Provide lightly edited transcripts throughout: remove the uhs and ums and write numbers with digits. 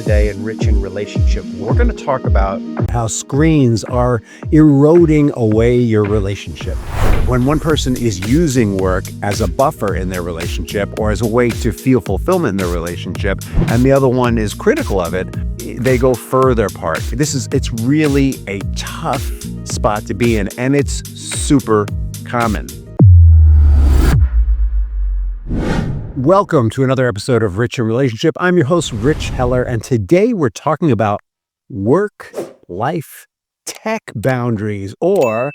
today in Rich in Relationship. We're going to talk about how screens are eroding away your relationship. When one person is using work as a buffer in their relationship or as a way to feel fulfillment in their relationship, and the other one is critical of it, they go further apart. It's really a tough spot to be in, and it's super common. Welcome to another episode of Rich in Relationship. I'm your host, Rich Heller, and today we're talking about work-life tech boundaries, or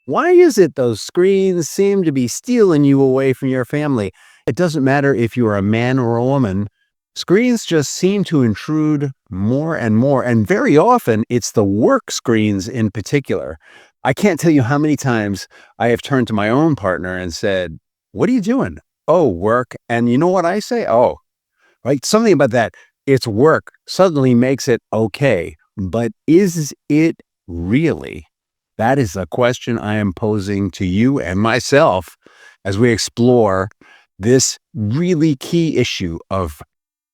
why is it those screens seem to be stealing you away from your family? It doesn't matter if you're a man or a woman. Screens just seem to intrude more and more, and very often it's the work screens in particular. I can't tell you how many times I have turned to my own partner and said, "What are you doing?" "Oh, work." And you know what I say? "Oh," right? Something about that. It's work suddenly makes it okay. But is it really? That is a question I am posing to you and myself as we explore this really key issue of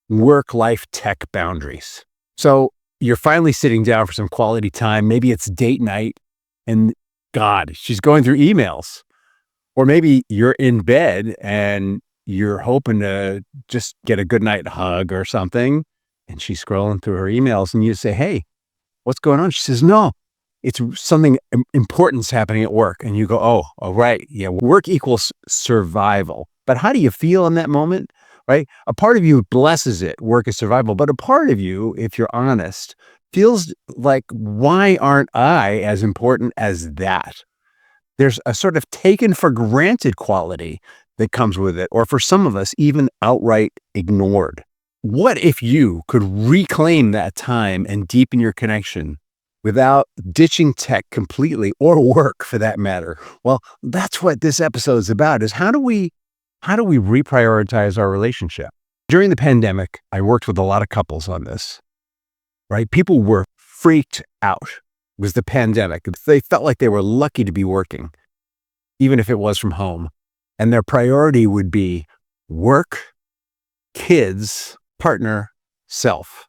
work-life tech boundaries. So you're finally sitting down for some quality time. Maybe it's date night and God, she's going through emails. Or maybe you're in bed and you're hoping to just get a good night hug or something. And she's scrolling through her emails and you say, "Hey, what's going on?" She says, "No, it's something important's happening at work." And you go, "Oh, right. Yeah, work equals survival." But how do you feel in that moment, right? A part of you blesses it. Work is survival. But a part of you, if you're honest, feels like, why aren't I as important as that? There's a sort of taken for granted quality that comes with it, or for some of us, even outright ignored. What if you could reclaim that time and deepen your connection without ditching tech completely, or work for that matter? Well, that's what this episode is about, is how do we reprioritize our relationship? During the pandemic, I worked with a lot of couples on this, right? People were freaked out. It was the pandemic. They felt like they were lucky to be working, even if it was from home. And their priority would be work, kids, partner, self.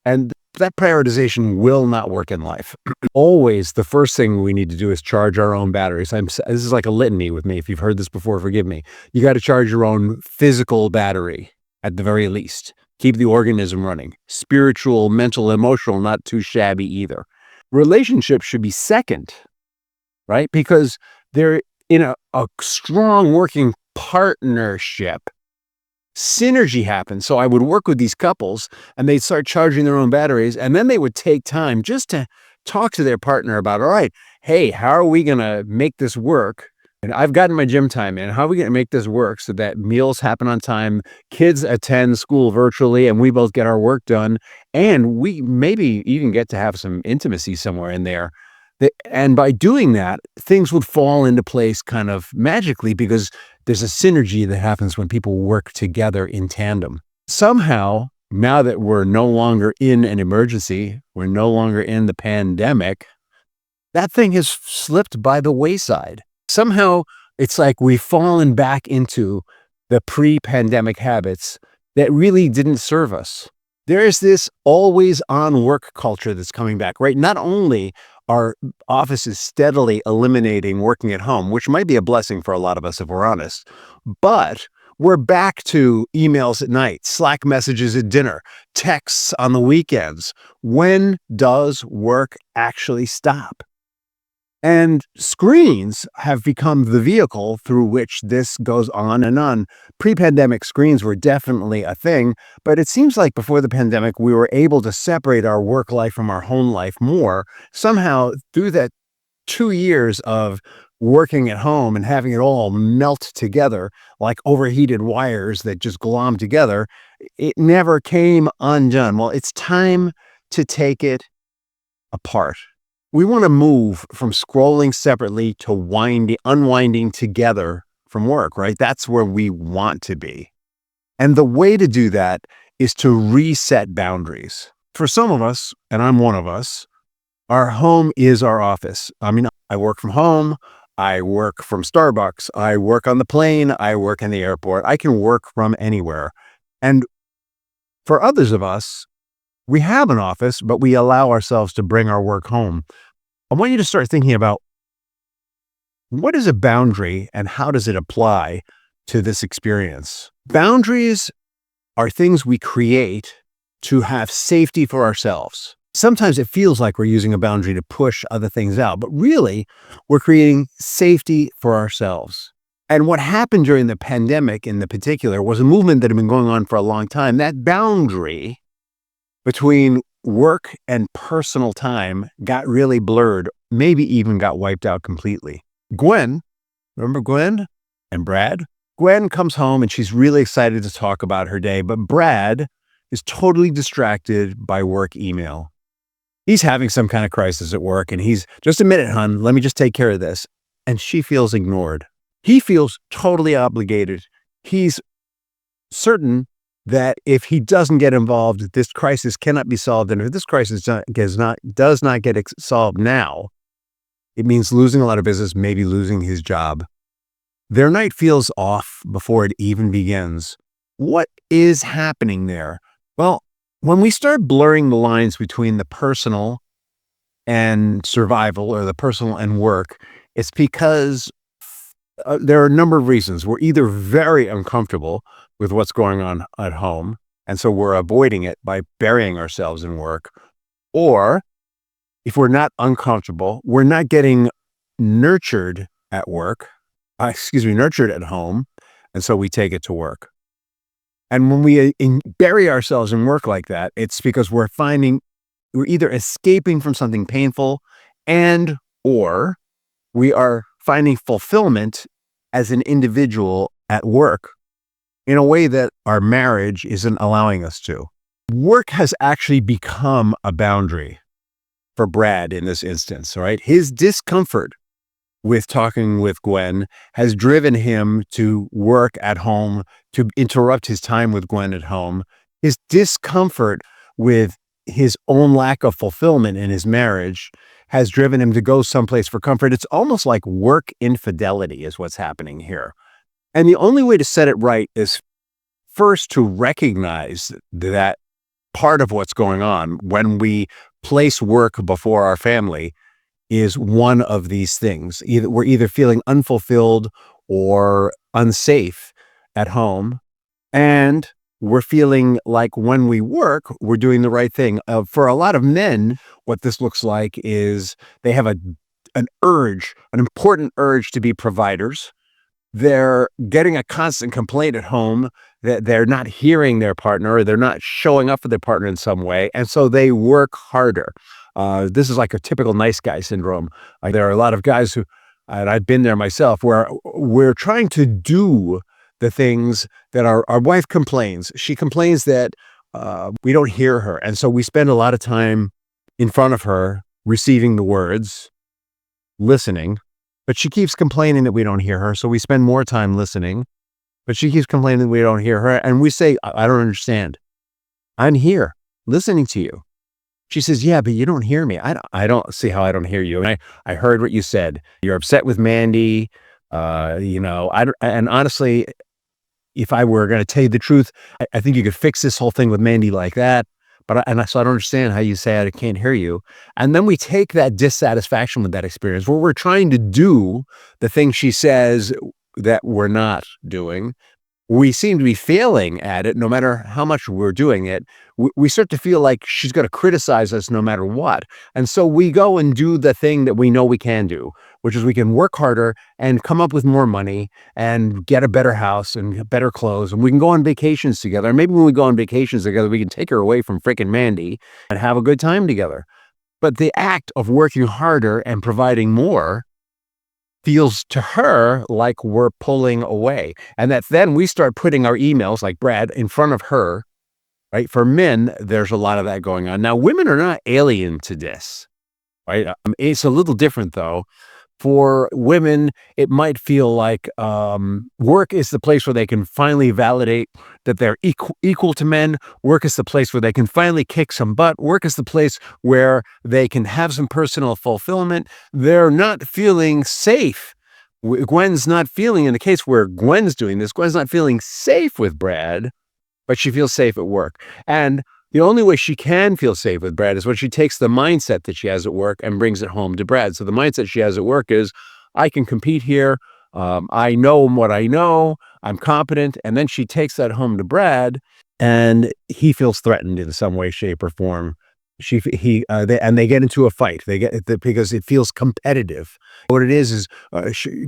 And that prioritization will not work in life. Always the first thing we need to do is charge our own batteries. This is like a litany with me. If you've heard this before, forgive me. You got to charge your own physical battery at the very least. Keep the organism running. Spiritual, mental, emotional, not too shabby either. Relationships should be second, right? Because they're in a strong working partnership. Synergy happens. So I would work with these couples and they'd start charging their own batteries, and then they would take time just to talk to their partner about, all right, hey, how are we going to make this work? And I've gotten my gym time in. How are we going to make this work so that meals happen on time, kids attend school virtually, and we both get our work done, and we maybe even get to have some intimacy somewhere in there? And by doing that, things would fall into place kind of magically, because there's a synergy that happens when people work together in tandem. Somehow, now that we're no longer in an emergency, we're no longer in the pandemic, that thing has slipped by the wayside. Somehow, it's like we've fallen back into the pre-pandemic habits that really didn't serve us. There is this always on work culture that's coming back, right? Not only are offices steadily eliminating working at home, which might be a blessing for a lot of us if we're honest, but we're back to emails at night, Slack messages at dinner, texts on the weekends. When does work actually stop? And screens have become the vehicle through which this goes on and on. Pre-pandemic screens were definitely a thing, but it seems like before the pandemic, we were able to separate our work life from our home life more. Somehow, through that 2 years of working at home and having it all melt together like overheated wires that just glom together, it never came undone. Well, it's time to take it apart. We want to move from scrolling separately to unwinding together from work, right? That's where we want to be. And the way to do that is to reset boundaries. For some of us, and I'm one of us, our home is our office. I mean, I work from home. I work from Starbucks. I work on the plane. I work in the airport. I can work from anywhere. And for others of us, We have an office, but we allow ourselves to bring our work home. I want you to start thinking about what is a boundary and how does it apply to this experience? Boundaries are things we create to have safety for ourselves. Sometimes it feels like we're using a boundary to push other things out, but really we're creating safety for ourselves. And what happened during the pandemic in the particular was a movement that had been going on for a long time. That boundary between work and personal time got really blurred, maybe even got wiped out completely. Gwen, remember Gwen and Brad? Gwen comes home and she's really excited to talk about her day, but Brad is totally distracted by work email. He's having some kind of crisis at work and he's, just a minute, hon, let me just take care of this. And she feels ignored. He feels totally obligated. He's certain that if he doesn't get involved, this crisis cannot be solved. And if this crisis does not get solved now, it means losing a lot of business, maybe losing his job. Their night feels off before it even begins. What is happening there? Well, when we start blurring the lines between the personal and survival or the personal and work, it's because there are a number of reasons. We're either very uncomfortable with what's going on at home, and so we're avoiding it by burying ourselves in work, or if we're not uncomfortable, we're not getting nurtured at work, nurtured at home, and so we take it to work. And when we bury ourselves in work like that, it's because we're either escaping from something painful or we are finding fulfillment as an individual at work in a way that our marriage isn't allowing us to. Work has actually become a boundary for Brad in this instance, all right? His discomfort with talking with Gwen has driven him to work at home, to interrupt his time with Gwen at home. His discomfort with his own lack of fulfillment in his marriage has driven him to go someplace for comfort. It's almost like work infidelity is what's happening here. And the only way to set it right is first to recognize that part of what's going on when we place work before our family is one of these things. We're either feeling unfulfilled or unsafe at home, and we're feeling like when we work, we're doing the right thing. For a lot of men, what this looks like is they have an important urge to be providers. They're getting a constant complaint at home that they're not hearing their partner or they're not showing up for their partner in some way. And so they work harder. This is like a typical nice guy syndrome. Like there are a lot of guys who, and I've been there myself, where we're trying to do the things that our wife complains. She complains that we don't hear her. And so we spend a lot of time in front of her receiving the words, listening. But she keeps complaining that we don't hear her. So we spend more time listening. But she keeps complaining that we don't hear her. And we say, I don't understand. I'm here listening to you. She says, yeah, but you don't hear me. I don't see how I don't hear you. And I heard what you said. You're upset with Mandy. And honestly, if I were going to tell you the truth, I think you could fix this whole thing with Mandy like that. So I don't understand how you say I can't hear you. And then we take that dissatisfaction with that experience where we're trying to do the thing she says that we're not doing. We seem to be failing at it no matter how much we're doing it. We start to feel like she's going to criticize us no matter what. And so we go and do the thing that we know we can do, which is we can work harder and come up with more money and get a better house and better clothes. And we can go on vacations together. And maybe when we go on vacations together, we can take her away from frickin' Mandy and have a good time together. But the act of working harder and providing more feels to her like we're pulling away. And that then we start putting our emails, like Brad, in front of her, right? For men, there's a lot of that going on. Now, women are not alien to this, right? It's a little different, though. For women, it might feel like work is the place where they can finally validate that they're equal to men. Work is the place where they can finally kick some butt. Work is the place where they can have some personal fulfillment. They're not feeling safe. Gwen's not feeling, in the case where Gwen's doing this, Gwen's not feeling safe with Brad, but she feels safe at work. And The only way she can feel safe with Brad is when she takes the mindset that she has at work and brings it home to Brad. So the mindset she has at work is, I can compete here. I know what I know. I'm competent. And then she takes that home to Brad, and he feels threatened in some way, shape, or form. They get into a fight. Because it feels competitive. What it is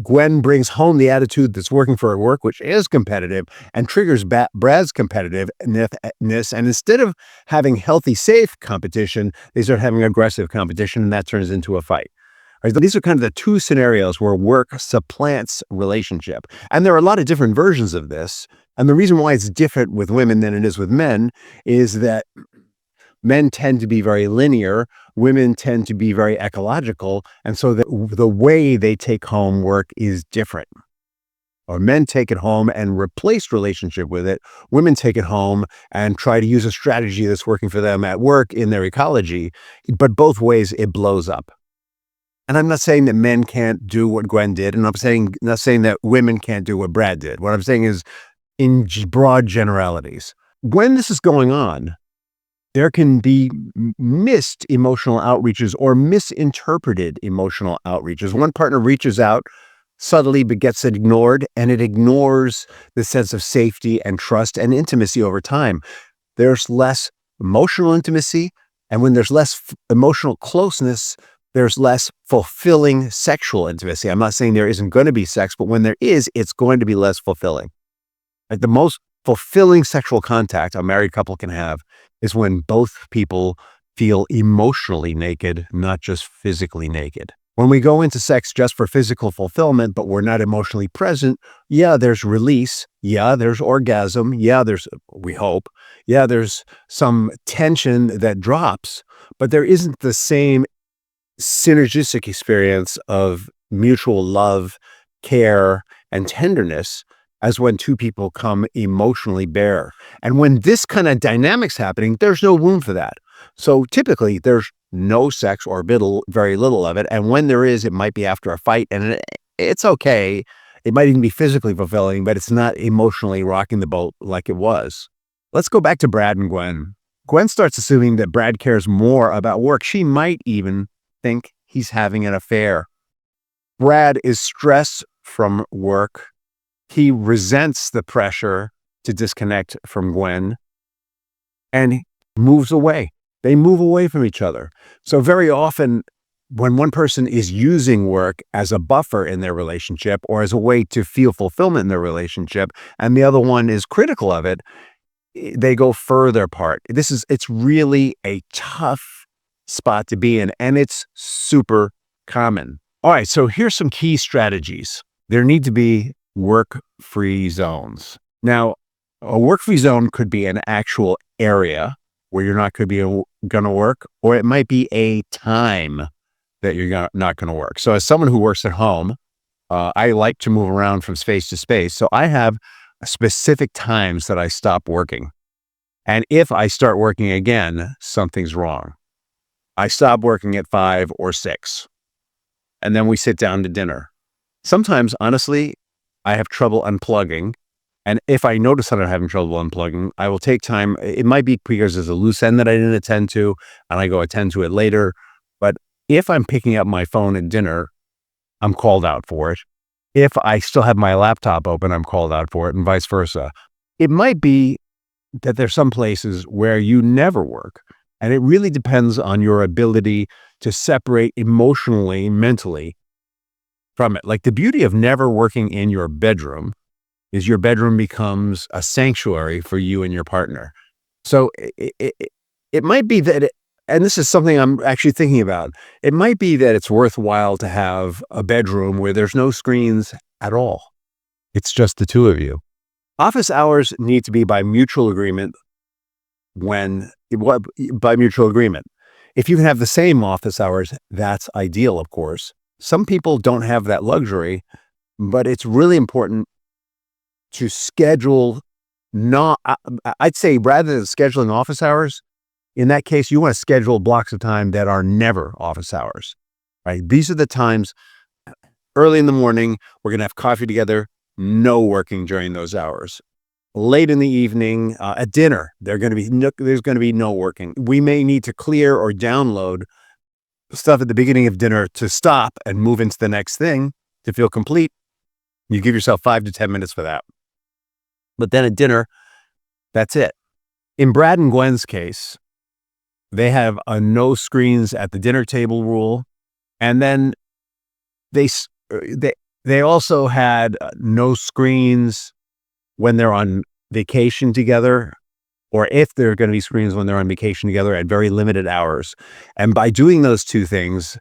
Gwen brings home the attitude that's working for her work, which is competitive, and triggers Brad's competitiveness. And instead of having healthy, safe competition, they start having aggressive competition, and that turns into a fight. Right? These are kind of the two scenarios where work supplants relationship. And there are a lot of different versions of this. And the reason why it's different with women than it is with men is that men tend to be very linear, women tend to be very ecological, and so the way they take home work is different. Or men take it home and replace relationship with it. Women take it home and try to use a strategy that's working for them at work in their ecology, but both ways it blows up. And I'm not saying that men can't do what Gwen did, and I'm not saying that women can't do what Brad did. What I'm saying is, in broad generalities, when this is going on, there can be missed emotional outreaches or misinterpreted emotional outreaches. One partner reaches out subtly but gets ignored, and it ignores the sense of safety and trust and intimacy over time. There's less emotional intimacy, and when there's less emotional closeness, there's less fulfilling sexual intimacy. I'm not saying there isn't going to be sex, but when there is, it's going to be less fulfilling. Like the most fulfilling sexual contact a married couple can have is when both people feel emotionally naked, not just physically naked. When we go into sex just for physical fulfillment, but we're not emotionally present, yeah, there's release. Yeah, there's orgasm. Yeah, we hope. Yeah, there's some tension that drops, but there isn't the same synergistic experience of mutual love, care, and tenderness as when two people come emotionally bare. And when this kind of dynamic's happening, there's no room for that. So typically there's no sex or very little of it. And when there is, it might be after a fight, and it's okay. It might even be physically fulfilling, but it's not emotionally rocking the boat like it was. Let's go back to Brad and Gwen. Gwen starts assuming that Brad cares more about work. She might even think he's having an affair. Brad is stressed from work. He resents the pressure to disconnect from Gwen and moves away. They move away from each other. So very often when one person is using work as a buffer in their relationship or as a way to feel fulfillment in their relationship, and the other one is critical of it, they go further apart. It's really a tough spot to be in, and it's super common. All right, so here's some key strategies. There need to be work-free zones. Now, a work-free zone could be an actual area where you're not going to work, or it might be a time that you're not going to work. So as someone who works at home, I like to move around from space to space. So I have specific times that I stop working. And if I start working again, something's wrong. I stop working at 5 or 6, and then we sit down to dinner. Sometimes, honestly, I have trouble unplugging. And if I notice that I'm having trouble unplugging, I will take time. It might be because there's a loose end that I didn't attend to, and I go attend to it later. But if I'm picking up my phone at dinner, I'm called out for it. If I still have my laptop open, I'm called out for it, and vice versa. It might be that there's some places where you never work, and it really depends on your ability to separate emotionally, mentally from it. Like the beauty of never working in your bedroom is your bedroom becomes a sanctuary for you and your partner. So it might be that, and this is something I'm actually thinking about, it might be that it's worthwhile to have a bedroom where there's no screens at all. It's just the two of you. Office hours need to be by mutual agreement. By mutual agreement. If you can have the same office hours, that's ideal, of course. Some people don't have that luxury, but it's really important to schedule I'd say rather than scheduling office hours, in that case, you want to schedule blocks of time that are never office hours, right? These are the times early in the morning, we're going to have coffee together, no working during those hours. Late in the evening, at dinner, there's going to be no working. We may need to clear or download stuff at the beginning of dinner to stop and move into the next thing to feel complete. You give yourself 5 to 10 minutes for that. But then at dinner, that's it. In Brad and Gwen's case, they have a no screens at the dinner table rule. And then they also had no screens when they're on vacation together, or if there are going to be screens when they're on vacation together at very limited hours. And by doing those two things,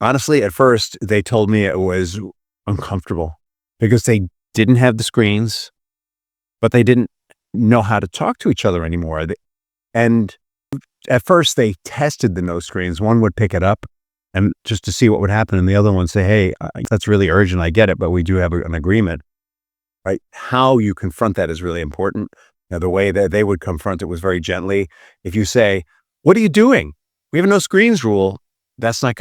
honestly, at first, they told me it was uncomfortable because they didn't have the screens, but they didn't know how to talk to each other anymore. And at first, they tested the no screens. One would pick it up and just to see what would happen, and the other one say, "Hey, that's really urgent. I get it, but we do have an agreement." Right? How you confront that is really important. Now, the way that they would confront it was very gently. If you say, "What are you doing? We have a no screens rule," that's not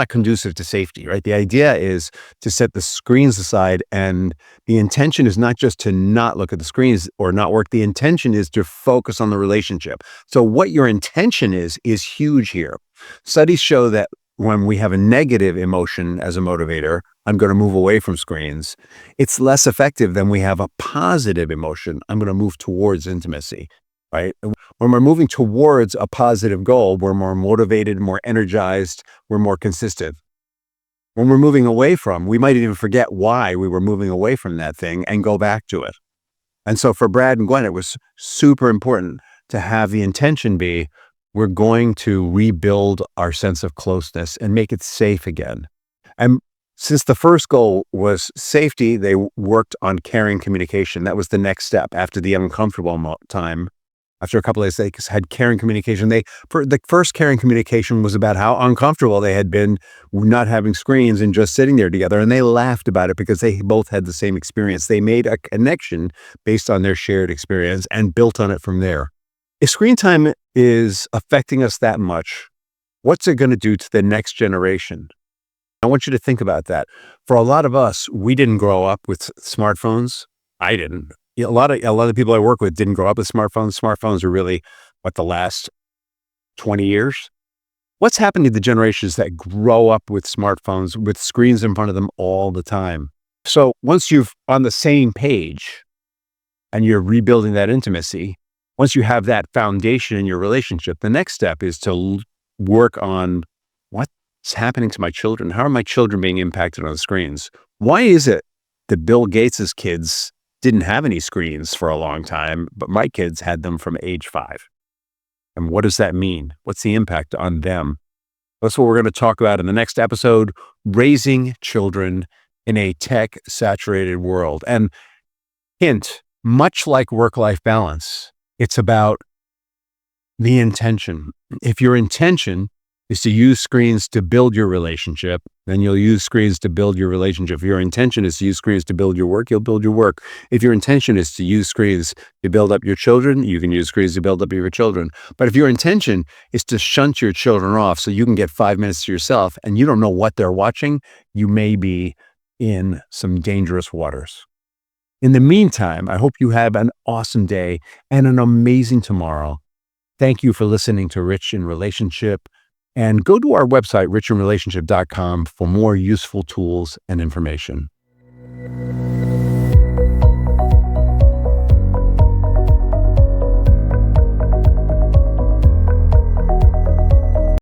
conducive to safety, right? The idea is to set the screens aside, and the intention is not just to not look at the screens or not work. The intention is to focus on the relationship. So what your intention is huge here. Studies show that when we have a negative emotion as a motivator, I'm going to move away from screens, it's less effective than we have a positive emotion. I'm going to move towards intimacy, right? When we're moving towards a positive goal, we're more motivated, more energized, we're more consistent. When we're moving away from, we might even forget why we were moving away from that thing and go back to it. And so for Brad and Gwen, it was super important to have the intention be, we're going to rebuild our sense of closeness and make it safe again. And since the first goal was safety, they worked on caring communication. That was the next step after the uncomfortable time. After a couple of days, they had caring communication. The first caring communication was about how uncomfortable they had been not having screens and just sitting there together. And they laughed about it because they both had the same experience. They made a connection based on their shared experience and built on it from there. If screen time is affecting us that much, what's it going to do to the next generation? I want you to think about that. For a lot of us, we didn't grow up with smartphones. I didn't. A lot of people I work with didn't grow up with smartphones. Smartphones are really the last 20 years. What's happened to the generations that grow up with smartphones, with screens in front of them all the time? So once you've on the same page and you're rebuilding that intimacy, once you have that foundation in your relationship, the next step is to work on what's happening to my children. How are my children being impacted on the screens? Why is it that Bill Gates's kids didn't have any screens for a long time, but my kids had them from age 5? And what does that mean? What's the impact on them? That's what we're going to talk about in the next episode, raising children in a tech-saturated world. And hint, much like work-life balance, it's about the intention. If your intention is to use screens to build your relationship, then you'll use screens to build your relationship. If your intention is to use screens to build your work, you'll build your work. If your intention is to use screens to build up your children, you can use screens to build up your children. But if your intention is to shunt your children off so you can get 5 minutes to yourself and you don't know what they're watching, you may be in some dangerous waters. In the meantime, I hope you have an awesome day and an amazing tomorrow. Thank you for listening to Rich in Relationship. And go to our website, richinrelationship.com, for more useful tools and information.